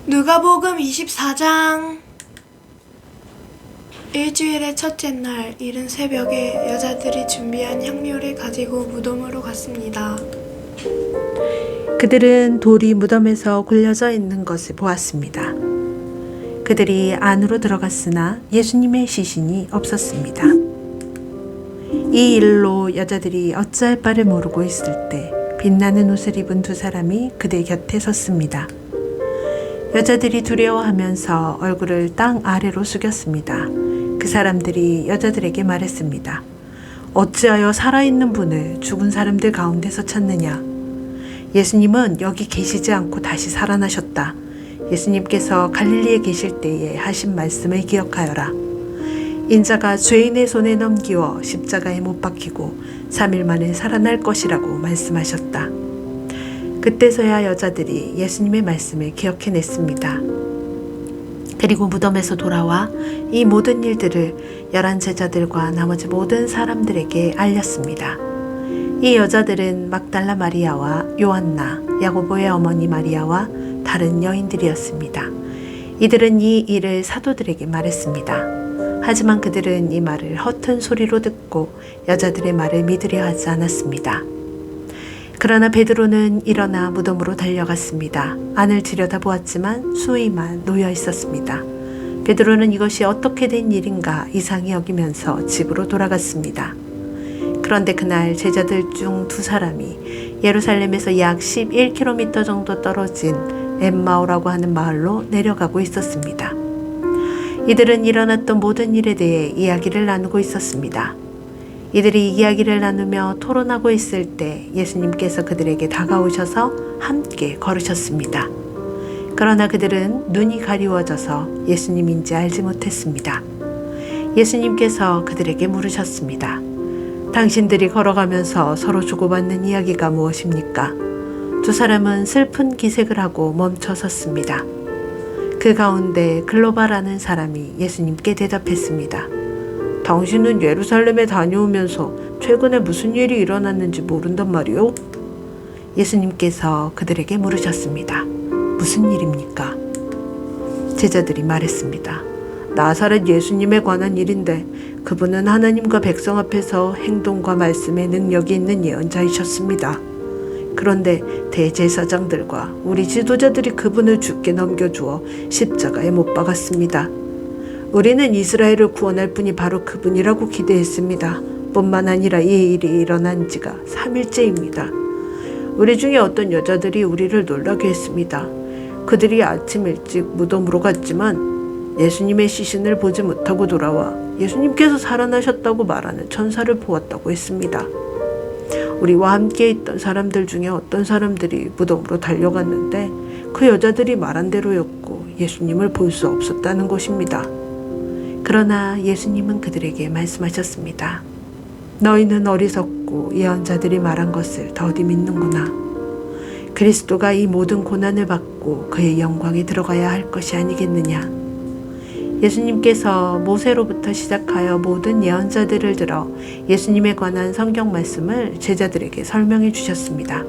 누가복음 24장. 일주일의 첫째 날 이른 새벽에 여자들이 준비한 향료를 가지고 무덤으로 갔습니다. 그들은 돌이 무덤에서 굴려져 있는 것을 보았습니다. 그들이 안으로 들어갔으나 예수님의 시신이 없었습니다. 이 일로 여자들이 어찌할 바를 모르고 있을 때 빛나는 옷을 입은 두 사람이 그들 곁에 섰습니다. 여자들이 두려워하면서 얼굴을 땅 아래로 숙였습니다. 그 사람들이 여자들에게 말했습니다. 어찌하여 살아있는 분을 죽은 사람들 가운데서 찾느냐? 예수님은 여기 계시지 않고 다시 살아나셨다. 예수님께서 갈릴리에 계실 때에 하신 말씀을 기억하여라. 인자가 죄인의 손에 넘기워 십자가에 못 박히고 3일 만에 살아날 것이라고 말씀하셨다. 그때서야 여자들이 예수님의 말씀을 기억해냈습니다. 그리고 무덤에서 돌아와 이 모든 일들을 11 제자들과 나머지 모든 사람들에게 알렸습니다. 이 여자들은 막달라 마리아와 요한나, 야고보의 어머니 마리아와 다른 여인들이었습니다. 이들은 이 일을 사도들에게 말했습니다. 하지만 그들은 이 말을 허튼 소리로 듣고 여자들의 말을 믿으려 하지 않았습니다. 그러나 베드로는 일어나 무덤으로 달려갔습니다. 안을 들여다보았지만 수의만 놓여 있었습니다. 베드로는 이것이 어떻게 된 일인가 이상히 여기면서 집으로 돌아갔습니다. 그런데 그날 제자들 중 두 사람이 예루살렘에서 약 11km 정도 떨어진 엠마오라고 하는 마을로 내려가고 있었습니다. 이들은 일어났던 모든 일에 대해 이야기를 나누고 있었습니다. 이들이 이야기를 나누며 토론하고 있을 때 예수님께서 그들에게 다가오셔서 함께 걸으셨습니다. 그러나 그들은 눈이 가리워져서 예수님인지 알지 못했습니다. 예수님께서 그들에게 물으셨습니다. 당신들이 걸어가면서 서로 주고받는 이야기가 무엇입니까? 두 사람은 슬픈 기색을 하고 멈춰 섰습니다. 그 가운데 글로바라는 사람이 예수님께 대답했습니다. 당신은 예루살렘에 다녀오면서 최근에 무슨 일이 일어났는지 모른단 말이요? 예수님께서 그들에게 물으셨습니다. 무슨 일입니까? 제자들이 말했습니다. 나사렛 예수님에 관한 일인데 그분은 하나님과 백성 앞에서 행동과 말씀에 능력이 있는 예언자이셨습니다. 그런데 대제사장들과 우리 지도자들이 그분을 죽게 넘겨주어 십자가에 못 박았습니다. 우리는 이스라엘을 구원할 분이 바로 그분이라고 기대했습니다. 뿐만 아니라 이 일이 일어난 지가 3일째입니다. 우리 중에 어떤 여자들이 우리를 놀라게 했습니다. 그들이 아침 일찍 무덤으로 갔지만 예수님의 시신을 보지 못하고 돌아와 예수님께서 살아나셨다고 말하는 천사를 보았다고 했습니다. 우리와 함께 있던 사람들 중에 어떤 사람들이 무덤으로 달려갔는데 그 여자들이 말한 대로였고 예수님을 볼 수 없었다는 것입니다. 그러나 예수님은 그들에게 말씀하셨습니다. 너희는 어리석고 예언자들이 말한 것을 더디 믿는구나. 그리스도가 이 모든 고난을 받고 그의 영광에 들어가야 할 것이 아니겠느냐. 예수님께서 모세로부터 시작하여 모든 예언자들을 들어 예수님에 관한 성경 말씀을 제자들에게 설명해 주셨습니다.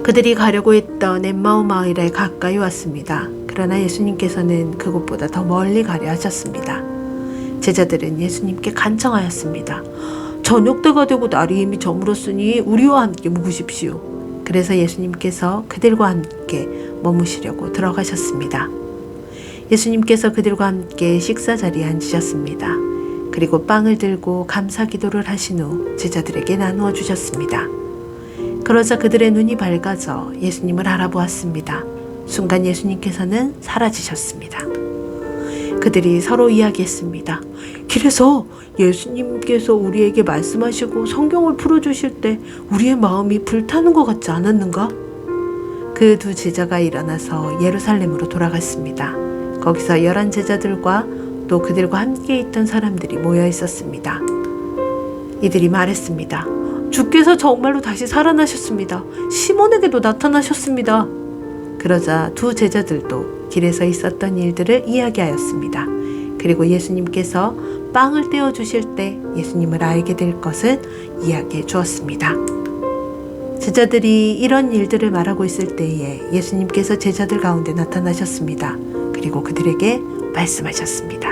그들이 가려고 했던 엠마오 마을에 가까이 왔습니다. 그러나 예수님께서는 그곳보다 더 멀리 가려 하셨습니다. 제자들은 예수님께 간청하였습니다. 저녁때가 되고 날이 이미 저물었으니 우리와 함께 묵으십시오. 그래서 예수님께서 그들과 함께 머무시려고 들어가셨습니다. 예수님께서 그들과 함께 식사 자리에 앉으셨습니다. 그리고 빵을 들고 감사 기도를 하신 후 제자들에게 나누어 주셨습니다. 그러자 그들의 눈이 밝아져 예수님을 알아보았습니다. 순간 예수님께서는 사라지셨습니다. 그들이 서로 이야기했습니다. 길에서 예수님께서 우리에게 말씀하시고 성경을 풀어주실 때 우리의 마음이 불타는 것 같지 않았는가? 그 두 제자가 일어나서 예루살렘으로 돌아갔습니다. 거기서 11 제자들과 또 그들과 함께 있던 사람들이 모여 있었습니다. 이들이 말했습니다. 주께서 정말로 다시 살아나셨습니다. 시몬에게도 나타나셨습니다. 그러자 두 제자들도 길에서 있었던 일들을 이야기하였습니다. 그리고 예수님께서 빵을 떼어 주실 때 예수님을 알게 될 것을 이야기해 주었습니다. 제자들이 이런 일들을 말하고 있을 때에 예수님께서 제자들 가운데 나타나셨습니다. 그리고 그들에게 말씀하셨습니다.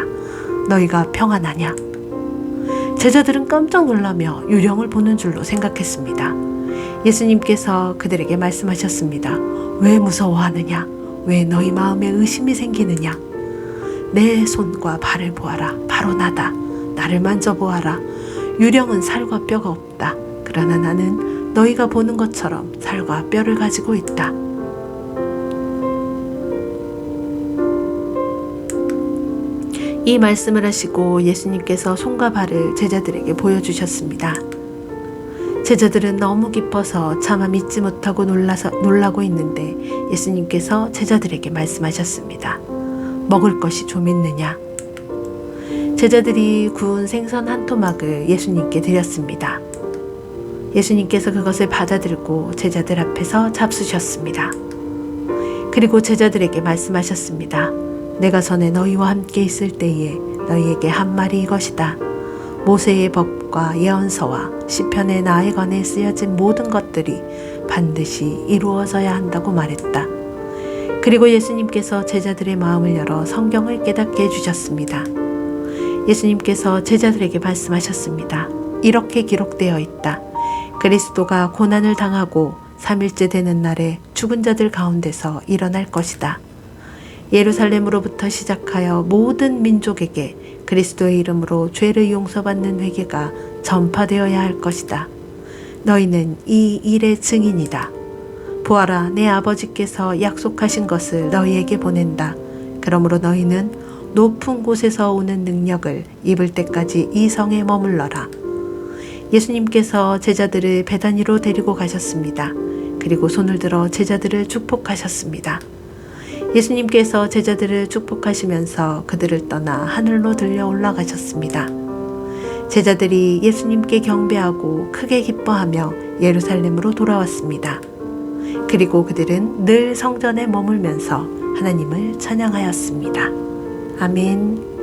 너희가 평안하냐? 제자들은 깜짝 놀라며 유령을 보는 줄로 생각했습니다. 예수님께서 그들에게 말씀하셨습니다. 왜 무서워하느냐? 왜 너희 마음에 의심이 생기느냐? 내 손과 발을 보아라. 바로 나다. 나를 만져보아라. 유령은 살과 뼈가 없다. 그러나 나는 너희가 보는 것처럼 살과 뼈를 가지고 있다. 이 말씀을 하시고 예수님께서 손과 발을 제자들에게 보여주셨습니다. 제자들은 너무 기뻐서 차마 믿지 못하고 놀라고 있는데 예수님께서 제자들에게 말씀하셨습니다. 먹을 것이 좀 있느냐? 제자들이 구운 생선 한 토막을 예수님께 드렸습니다. 예수님께서 그것을 받아들고 제자들 앞에서 잡수셨습니다. 그리고 제자들에게 말씀하셨습니다. 내가 전에 너희와 함께 있을 때에 너희에게 한 말이 이것이다. 모세의 법과 예언서와 시편의 나에 관해 쓰여진 모든 것들이 반드시 이루어져야 한다고 말했다. 그리고 예수님께서 제자들의 마음을 열어 성경을 깨닫게 해주셨습니다. 예수님께서 제자들에게 말씀하셨습니다. 이렇게 기록되어 있다. 그리스도가 고난을 당하고 3일째 되는 날에 죽은 자들 가운데서 일어날 것이다. 예루살렘으로부터 시작하여 모든 민족에게 그리스도의 이름으로 죄를 용서받는 회개가 전파되어야 할 것이다. 너희는 이 일의 증인이다. 보아라, 내 아버지께서 약속하신 것을 너희에게 보낸다. 그러므로 너희는 높은 곳에서 오는 능력을 입을 때까지 이 성에 머물러라. 예수님께서 제자들을 베다니로 데리고 가셨습니다. 그리고 손을 들어 제자들을 축복하셨습니다. 예수님께서 제자들을 축복하시면서 그들을 떠나 하늘로 들려 올라가셨습니다. 제자들이 예수님께 경배하고 크게 기뻐하며 예루살렘으로 돌아왔습니다. 그리고 그들은 늘 성전에 머물면서 하나님을 찬양하였습니다. 아멘.